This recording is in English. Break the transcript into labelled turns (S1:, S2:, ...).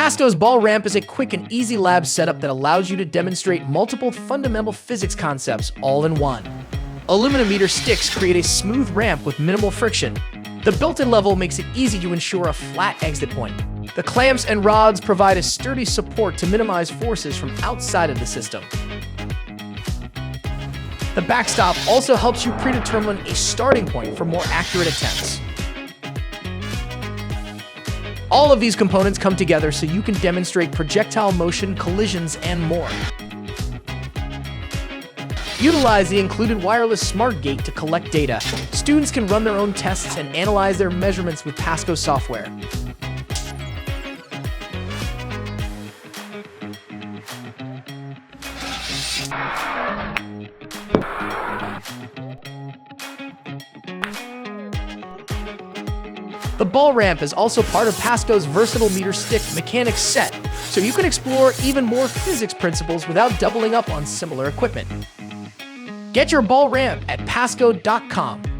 S1: PASCO's ball ramp is a quick and easy lab setup that allows you to demonstrate multiple fundamental physics concepts all in one. Aluminum meter sticks create a smooth ramp with minimal friction. The built-in level makes it easy to ensure a flat exit point. The clamps and rods provide a sturdy support to minimize forces from outside of the system. The backstop also helps you predetermine a starting point for more accurate attempts. All of these components come together so you can demonstrate projectile motion, collisions, and more. Utilize the included wireless smart gate to collect data. Students can run their own tests and analyze their measurements with PASCO software. The ball ramp is also part of PASCO's versatile meter stick mechanics set, so you can explore even more physics principles without doubling up on similar equipment. Get your ball ramp at PASCO.com.